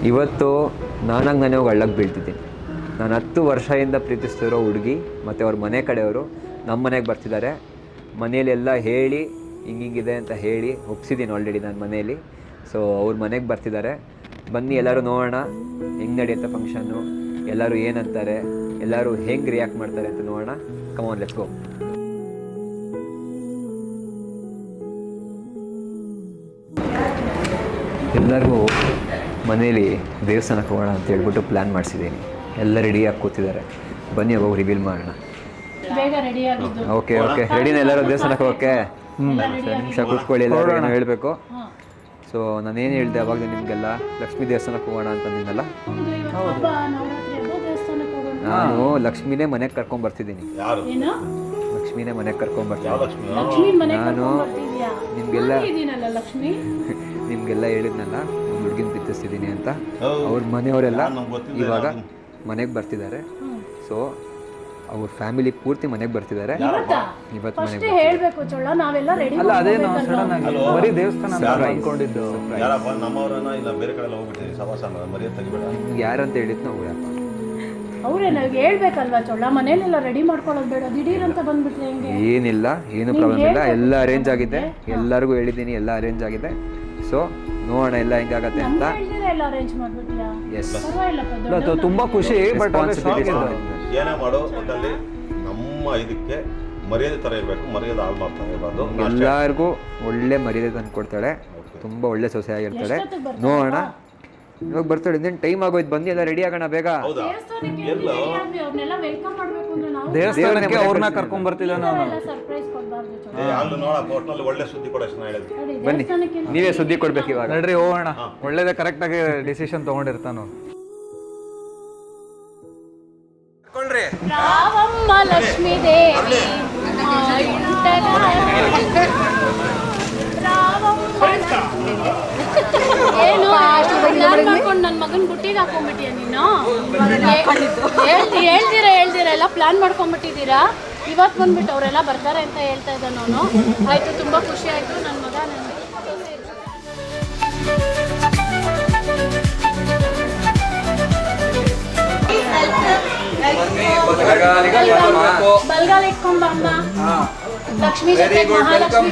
ಇವತ್ತು ನಾನಾಗಿ ಹೋಗಿ ಹಳ್ಳಕ್ಕೆ ಬೀಳ್ತಿದ್ದೀನಿ. ನಾನು 10 ವರ್ಷದಿಂದ ಪ್ರೀತಿಸ್ತಿರೋ ಹುಡುಗಿ ಮತ್ತು ಅವ್ರ ಮನೆ ಕಡೆಯವರು ನಮ್ಮ ಮನೆಗೆ ಬರ್ತಿದ್ದಾರೆ. ಮನೆಯಲ್ಲೆಲ್ಲ ಹೇಳಿ ಹಿಂಗಿದೆ ಅಂತ ಹೇಳಿ ಒಪ್ಸಿದ್ದೀನಿ ಆಲ್ರೆಡಿ ನಾನು ಮನೆಯಲ್ಲಿ. ಸೊ ಅವ್ರ ಮನೆಗೆ ಬರ್ತಿದ್ದಾರೆ. ಬನ್ನಿ ಎಲ್ಲರೂ ನೋಡೋಣ ಹೆಂಗೆ ನಡೆಯುತ್ತೆ ಫಂಕ್ಷನ್ನು, ಎಲ್ಲರೂ ಏನಂತಾರೆ, ಎಲ್ಲರೂ ಹೆಂಗೆ ರಿಯಾಕ್ಟ್ ಮಾಡ್ತಾರೆ ಅಂತ ನೋಡೋಣ. Come on, let's go. ಎಲ್ಲರಿಗೂ ಮನೇಲಿ ದೇವಸ್ಥಾನಕ್ಕೆ ಹೋಗೋಣ ಅಂತ ಹೇಳ್ಬಿಟ್ಟು ಪ್ಲ್ಯಾನ್ ಮಾಡಿಸಿದ್ದೀನಿ. ಎಲ್ಲ ರೆಡಿಯಾಗಿ ಕೂತಿದ್ದಾರೆ. ಬನ್ನಿ ಹೋಗಿ ರಿವೀಲ್ ಮಾಡೋಣ. ಓಕೆ ರೆಡಿನ ಎಲ್ಲರೂ ದೇವಸ್ಥಾನಕ್ಕೆ ಹೋಗೋಕ್ಕೆ? ನಿಮಿಷ ಕೂತ್ಕೊಳ್ಳಿ, ಎಲ್ಲರೂ ಏನೋ ಹೇಳಬೇಕು. ಸೊ ನಾನೇನು ಹೇಳಿದೆ ಅವಾಗ ನಿಮಗೆಲ್ಲ, ಲಕ್ಷ್ಮೀ ದೇವಸ್ಥಾನಕ್ಕೆ ಹೋಗೋಣ ಅಂತಂದಿದ್ದಲ್ಲ. ನಾನು ಲಕ್ಷ್ಮಿನೇ ಮನೆಗೆ ಕರ್ಕೊಂಡ್ಬರ್ತಿದ್ದೀನಿ. ಲಕ್ಷ್ಮಿನೇ ಮನೆಗೆ ಕರ್ಕೊಂಡ್ಬರ್ತೀನಿ. ನಾನು ನಿಮಗೆಲ್ಲ ಹೇಳಿದ್ನಲ್ಲ ಒಂದು ಹುಡುಗಿನ ಪ್ರೀತಿಸ್ತಿದ್ದೀನಿ ಅಂತ. ಅವ್ರ ಮನೆಯವರೆಲ್ಲ ಇವಾಗ ಮನೆಗೆ ಬರ್ತಿದ್ದಾರೆ. ಸೊ ಅವ್ರ ಫ್ಯಾಮಿಲಿ ಪೂರ್ತಿ ಮನೆಗೆ ಬರ್ತಿದ್ದಾರೆ ಇವತ್ತು. ಮನೆಗೆ ಅಲ್ಲ, ಅದೇನೋ ಸಡನ್ ಆಗಿ ಬರೀ ದೇವಸ್ಥಾನ ಅನ್ಕೊಂಡಿದ್ದು. ಯಾರಂತ ಹೇಳಿದ್ ನಾವು ಅವ್ರೇ ಹೇಳ್ಬೇಕಲ್ವಾ ಚೊಳ್ಳ, ಮನೇಲೆಲ್ಲ ರೆಡಿ ಮಾಡ್ಕೊಳ್ಳೋದು ಬೇಡ, ದಿಢೀರ್ ಅಂತ ಬಂದ್ಬಿಟ್ರೆ ಹೆಂಗೆ? ಏನಿಲ್ಲ, ಏನು ಪ್ರಾಬ್ಲಮ್ ಇಲ್ಲ, ಎಲ್ಲ ಅರೇಂಜ್ ಆಗಿದೆ. ಎಲ್ಲರಿಗೂ ಹೇಳಿದ್ದೀನಿ, ಎಲ್ಲ ಅರೇಂಜ್ ಆಗಿದೆ. ಸೊ ನೋಡೋಣ ಎಲ್ಲ ಹೆಂಗಾಗತ್ತೆ ಅಂತ. ತುಂಬಾ ಖುಷಿ. ಬಟ್ ಏನೇ ಮಾಡೋ ಒಟ್ಟಲ್ಲಿ ನಮ್ಮ ಇದಕ್ಕೆ ಮರ್ಯಾದೆ ತರ ಇರಬೇಕು, ಮರ್ಯಾದೆ ಹಾಳು ಮಾಡ್ತಾ ಇರಬಾರ್ದು. ಎಲ್ಲರಿಗೂ ಒಳ್ಳೆ ಮರ್ಯಾದೆ ತಂದು ಕೊಡ್ತಾಳೆ, ತುಂಬಾ ಒಳ್ಳೆ ಸೊಸೆ ಆಗಿರ್ತಾಳೆ. ನೋಡೋಣ, ಇವಾಗ ಬರ್ತಾಳೆ. ಇನ್ನೇನು ಟೈಮ್ ಆಗೋಯ್ತು, ಬನ್ನಿ ಎಲ್ಲ ರೆಡಿ ಆಗೋಣ ಬೇಗ. ದೇವಸ್ಥಾನಕ್ಕೆ ಅವ್ರನ್ನ ಕರ್ಕೊಂಡ್ ಬರ್ತಿದ್ದೆ ನಾನು. ಒಳ್ಳೆ ಸುದ್ದಿ ಕೊಡ ಹೇಳಿದ್ವಿ. ಬನ್ನಿ, ನೀವೇ ಸುದ್ದಿ ಕೊಡ್ಬೇಕು ಇವಾಗ. ನಡ್ರಿ ಹೋಗೋಣ. ಒಳ್ಳೇದೇ ಕರೆಕ್ಟ್ ಆಗಿ ಡಿಸಿಷನ್ ತಗೊಂಡಿರ್ತಾನು. ರಾವಮ್ಮ ಲಕ್ಷ್ಮೀ ದೇವಿ ಏನು ಮಾಡ್ಕೊಂಡು ನನ್ನ ಮಗನ ಬುಟ್ಟಿಗೆ ಹಾಕೊಂಡ್ಬಿಟ್ಟಿಯ ನೀನು? ಹೇಳ್ತೀರಾ ಎಲ್ಲ ಪ್ಲಾನ್ ಮಾಡ್ಕೊಂಡ್ಬಿಟ್ಟಿದ್ದೀರಾ. ಇವತ್ತು ಬಂದ್ಬಿಟ್ಟು ಅವರೆಲ್ಲ ಬರ್ತಾರೆ ಅಂತ ಹೇಳ್ತಾ ಇದ್ದ ನಾನು. ಆಯ್ತು, ತುಂಬಾ ಖುಷಿ ಆಯ್ತು. ನನ್ನ ಮಗ ಬಲ್ಗಾಲ ಇಟ್ಕೊಂಬಮ್ಮ. ಲಕ್ಷ್ಮೀ ಜೊತೆ ಮಹಾಲಕ್ಷ್ಮಿ.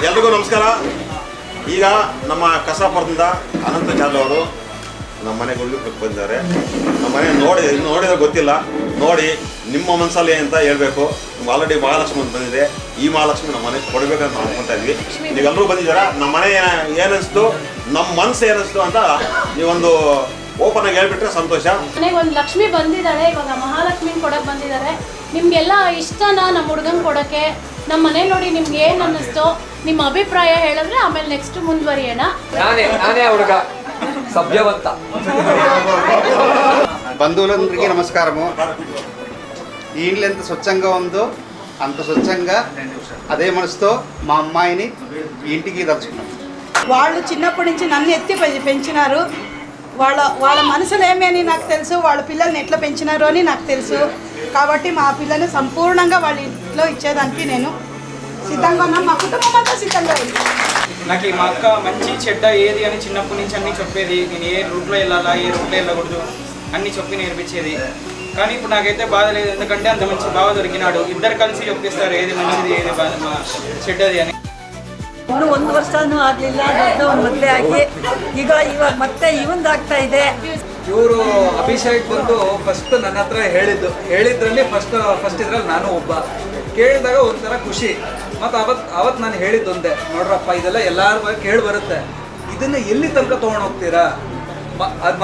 ಎಲ್ರಿಗೂ ನಮಸ್ಕಾರ. ಈಗ ನಮ್ಮ ಕಸಾಪುರದಿಂದ ಅನಂತ ಜಾಧವ್ ಅವರು ನಮ್ಮ ಮನೆಗೆ ಬಂದಿದ್ದಾರೆ. ನಮ್ಮ ಮನೆ ನೋಡಿದ್ರೆ ಗೊತ್ತಿಲ್ಲ, ನೋಡಿ ನಿಮ್ಮ ಮನಸ್ಸಲ್ಲಿ ಅಂತ ಹೇಳ್ಬೇಕು. ನಿಮ್ಗೆ ಆಲ್ರೆಡಿ ಮಹಾಲಕ್ಷ್ಮಿ ಅಂತ ಬಂದಿದೆ. ಈ ಮಹಾಲಕ್ಷ್ಮಿ ನಮ್ಮ ಮನೆಗೆ ಕೊಡಬೇಕಂತ ಅನ್ಕೊತಾ ಇದ್ವಿ. ನೀವೆಲ್ಲರೂ ಬಂದಿದ್ದೀರಾ. ನಮ್ಮ ಮನೆ ಏನಿಸ್ತು, ನಮ್ಮ ಮನಸ್ಸು ಏನಿಸ್ತು ಅಂತ ನೀವೊಂದು ಓಪನ್ ಆಗಿ ಹೇಳ್ಬಿಟ್ರೆ ಸಂತೋಷ. ಮನೆಗೆ ಒಂದು ಲಕ್ಷ್ಮಿ ಬಂದಿದ್ದಾಳೆ, ಇವಾಗ ಮಹಾಲಕ್ಷ್ಮಿ ಕೊಡಕ್ಕೆ ಬಂದಿದ್ದಾರೆ. ನಿಮ್ಗೆಲ್ಲ ಇಷ್ಟನಾ ನಮ್ಮ ಹುಡುಗನ್ ಕೊಡಕ್ಕೆ? ನಮ್ಮ ಮನೆ ನೋಡಿ ನಿಮ್ಗೆ ಏನ್ ಅನ್ನಿಸ್ತು, ನಿಮ್ಮ ಅಭಿಪ್ರಾಯ ಹೇಳಿದ್ರೆ ಆಮೇಲೆ ನೆಕ್ಸ್ಟ್ ಮುಂದುವರಿಯೋಣ. ನಾನೇ ಹುಡುಗ సభ్యవంత బంధువులందరికీ నమస్కారము. ఈ ఇంట్లో ఎంత స్వచ్ఛంగా ఉందో అంత స్వచ్ఛంగా అదే మనసుతో మా అమ్మాయిని ఈ ఇంటికి తలుచుకున్నాం. వాళ్ళు చిన్నప్పటి నుంచి నన్ను ఎత్తి పెంచినారు. వాళ్ళ మనసులో ఏమి అని నాకు తెలుసు, వాళ్ళ పిల్లల్ని ఎట్లా పెంచినారో అని నాకు తెలుసు. కాబట్టి మా పిల్లల్ని సంపూర్ణంగా వాళ్ళ ఇంట్లో ఇచ్చేదానికి నేను సిద్ధంగా ఉన్నాను. మా కుటుంబం అంతా సిద్ధంగా ఉంది. నాకు మా అక్క మంచి చెడ్డ ఏది అని చిన్నప్పటి నుంచి అన్నీ చెప్పేది. నేను ఏ రూట్లో వెళ్ళాలా, ఏ రూట్లో వెళ్ళకూడదు అన్నీ చెప్పి నేర్పించేది. కానీ ఇప్పుడు నాకైతే బాధ లేదు, ఎందుకంటే అంత మంచి బావ దొరికినాడు. ఇద్దరు కలిసి చెప్పిస్తారు ఏది మంచిది ఏది చెడ్డది అని. ಇನ್ನು 1 ವರ್ಷನೂ ಆಗಲಿಲ್ಲ, ದೊಡ್ಡವನು ಮದುವೆ ಆಗಿ ಇವಾಗ ಮತ್ತೆ ಇವಂದಾಗ್ತಾ ಇದೆ. ಇವರು ಅಭಿಷೇಕ್ ಬಂದು ಫಸ್ಟ್ ನನ್ನ ಹತ್ರ ಹೇಳಿದ್ರಲ್ಲಿ ಫಸ್ಟ್ ಇದ್ರಲ್ಲಿ ನಾನು ಒಬ್ಬ. ಕೇಳಿದಾಗ ಒಂಥರ ಖುಷಿ. ಮತ್ತು ಅವತ್ತು ನಾನು ಹೇಳಿದ್ದೊಂದೆ, ನೋಡ್ರಪ್ಪ ಇದೆಲ್ಲ ಎಲ್ಲಾರು ಕೇಳಿ ಬರುತ್ತೆ, ಇದನ್ನ ಎಲ್ಲಿ ತನಕ ತೊಗೊಂಡೋಗ್ತೀರಾ?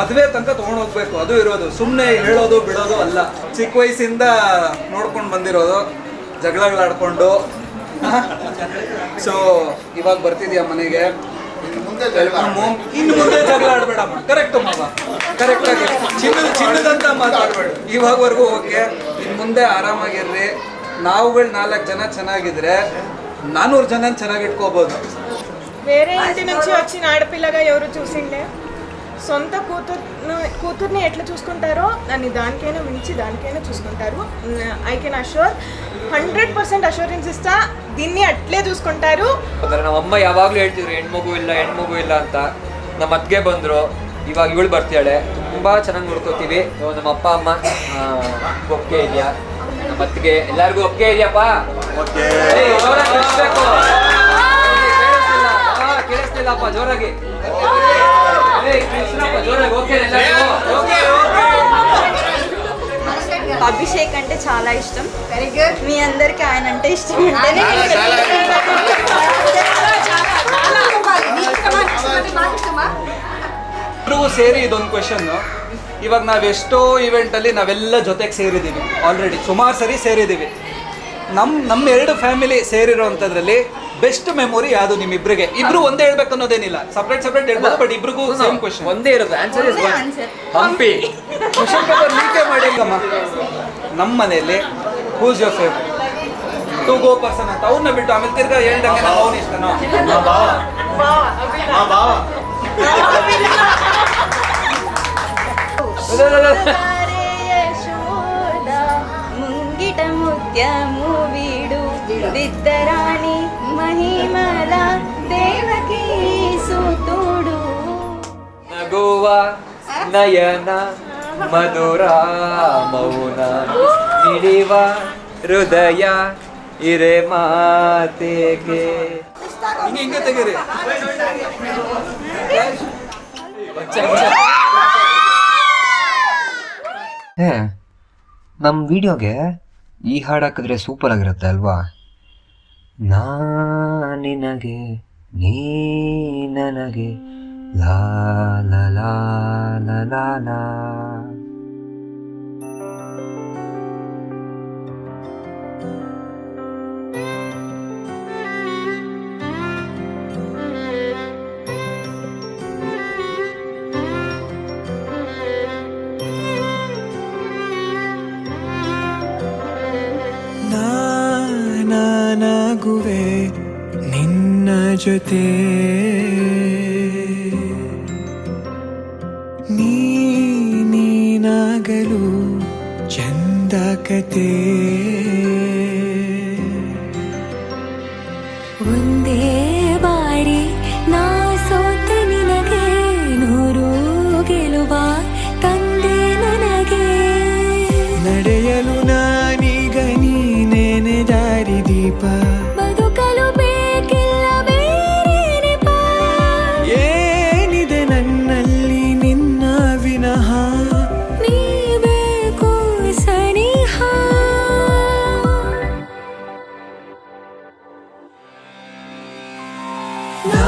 ಮದುವೆ ತನಕ ತೊಗೊಂಡೋಗ್ಬೇಕು, ಅದು ಇರೋದು. ಸುಮ್ಮನೆ ಹೇಳೋದು ಬಿಡೋದು ಅಲ್ಲ. ಚಿಕ್ಕ ವಯಸ್ಸಿಂದ ನೋಡ್ಕೊಂಡು ಬಂದಿರೋದು, ಜಗಳಗಳಾಡ್ಕೊಂಡು. ಸೊ ಇವಾಗ ಬರ್ತಿದ್ಯಾ ಮನೆಗೆ, ಇನ್ನು ಮುಂದೆ ಜಗಳ ಆಡ್ಬೇಡಮ್ಮ. ಕರೆಕ್ಟ್ ಮಗ, ಕರೆಕ್ಟಾಗಿ ಚಿನ್ನದಂತ ಮಾತಾಡ್ಬೇಡ. ಇವಾಗವರೆಗೂ ಓಕೆ, ಇನ್ನು ಮುಂದೆ ಆರಾಮಾಗಿರ್ರಿ. ನಾವುಗಳು 4 ಜನ ಚೆನ್ನಾಗಿದ್ರೆ 400 జనం ಚೆನ್ನಾಗಿ ఇట్టుకోబోదు. వేరే ఇంటి నుంచి వచ్చిన ఆడపిల్లగా ఎవరు చూసిండే? సొంత కూతుర్ని ఎట్లా చూసుకుంటారో నన్ను దానికైనా మించి దానికైనా చూసుకుంటారు. ఐ కెన్ ಅಶ್ಯೂರ್ 100% ಅಶ್ಯೂರೆನ್ಸ್ ಇಸ್ತಾ ದಿನ್ನಿ ಅಟ್ಲೇ చూసుకుంటారు. ನಮ್ಮ ಅಮ್ಮ ಯಾವಾಗಲೂ ಹೇಳ್ತಿದ್ರು ಹೆಣ್ಮಗು ಇಲ್ಲ ಅಂತ. ನಮ್ಮ ಅತ್ತಿಗೆ ಬಂದರು, ಇವಾಗ ಇವಳು ಬರ್ತಾಳೆ. ತುಂಬ ಚೆನ್ನಾಗಿ ನೋಡ್ಕೋತೀವಿ. ನಮ್ಮ ಅಪ್ಪ ಅಮ್ಮ ಒಪ್ಪಿಗೆ ಇದೆಯಾ? ನಮ್ಮ ಅತ್ತಿಗೆ ಎಲ್ಲರಿಗೂ ಒಪ್ಪಿಗೆ ಇದೆಯಪ್ಪ? ಕೇಳಿಸ್ತಿಲ್ಲಪ್ಪ, ಜೋರಾಗಿ అభిషేక్ అంటే చాలా ఇష్టం. Very good. మీ అందరికి ఆయన అంటే ఇష్టం ఉంటేనే ಇಬ್ರಿಗೂ ಸೇರಿ ಇದೊಂದು ಕ್ವೆಶನ್. ಇವಾಗ ನಾವೆಷ್ಟೋ ಇವೆಂಟಲ್ಲಿ ನಾವೆಲ್ಲ ಜೊತೆಗೆ ಸೇರಿದ್ದೀವಿ, ಆಲ್ರೆಡಿ ಸುಮಾರು ಸರಿ ಸೇರಿದ್ದೀವಿ. ನಮ್ಮ ಎರಡು ಫ್ಯಾಮಿಲಿ ಸೇರಿರೋವಂಥದ್ರಲ್ಲಿ ಬೆಸ್ಟ್ ಮೆಮೊರಿ ಯಾವುದು ನಿಮ್ಮಿಬ್ರಿಗೆ? ಇಬ್ರು ಒಂದೇ ಹೇಳ್ಬೇಕು ಅನ್ನೋದೇನಿಲ್ಲ, ಸಪ್ರೇಟ್ ಹೇಳ್ಬೋದು, ಬಟ್ ಇಬ್ರಿಗೂ ಸೇಮ್ ಕ್ವೆಶನ್ ಒಂದೇ ಇರೋದು. Answer is Hampi. Question paper ಲೀಕೆ ಮಾಡಿಲ್ಲಮ್ಮ. ನಮ್ಮ ಮನೆಯಲ್ಲಿ who's your favourite to go person ಅಂತ ಅವ್ರನ್ನ ಬಿಟ್ಟು ಆಮೇಲೆ ತಿರ್ಗಾ ಹೇಳ್ದಂಗೆ ನಾವು ಅವ್ನು ಇಷ್ಟನೋ ముంగిట ముత్యము వీడు విద్దరాణి మహిమల దేవకీ సుతుడు. ನಗುವ ನಯನ ಮಧುರ ಮೌನ ನಿಡಿವ ಹೃದಯ ಇರೆ ಮಾತೆಗೆ. ಹಿಂಗೆ ತೆಗೀರಿ. ನಮ್ಮ ವಿಡಿಯೋಗೆ ಈ ಹಾಡು ಹಾಕಿದ್ರೆ ಸೂಪರ್ ಆಗಿರುತ್ತೆ ಅಲ್ವಾ? ನಾ ನಿನಗೆ ನೀ ನನಗೆ ಲಾ ಲಾ ಲಾ ಲಾ ಲಾ ಲಾ. ನಾನಾಗುವೆ ನಿನ್ನ ಜೊತೆ, ನೀನಾಗಲು ಚಂದ ಕತೆ. ಒಂದೇ ಬಾರಿ ನಾ ಸೋತ ನಿನಗೆ ನೂರು ಗೆಲುವ ತಂದೆ ನನಗೆ. ನಡೆಯಲು ನಾನೀಗ ನೀನೇನೆ ದಾರಿದೀಪ, ಬದುಕಲು ಬೇಕಿಲ್ಲ ಬೇರೆ ನೆಪ. ಏನಿದೆ ನನ್ನಲ್ಲಿ ನಿನ್ನ ವಿನಃ, ನೀ ಬೇಕು ಸನಿಹ. ನಾ